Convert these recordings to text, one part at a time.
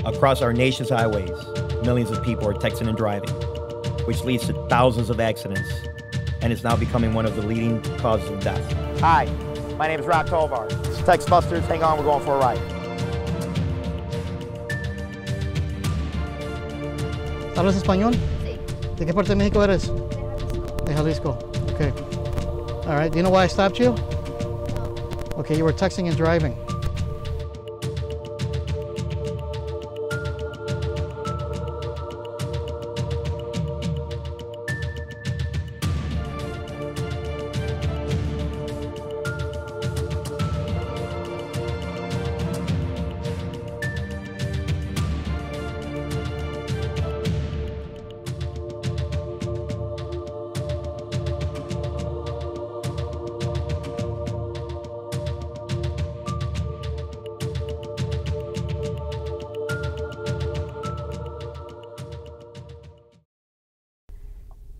Across our nation's highways, millions of people are texting and driving, which leads to thousands of accidents, and is now becoming one of the leading causes of death. Hi, my name is Tovar. It's Text Busters. Hang on, we're going for a ride. ¿Hablas español? Sí. ¿De qué parte de México eres? De Jalisco. Okay. All right. Do you know why I stopped you? No. Okay, you were texting and driving.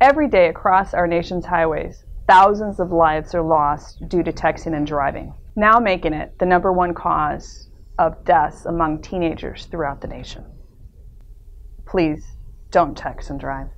Every day across our nation's highways, thousands of lives are lost due to texting and driving, now making it the #1 cause of deaths among teenagers throughout the nation. Please don't text and drive.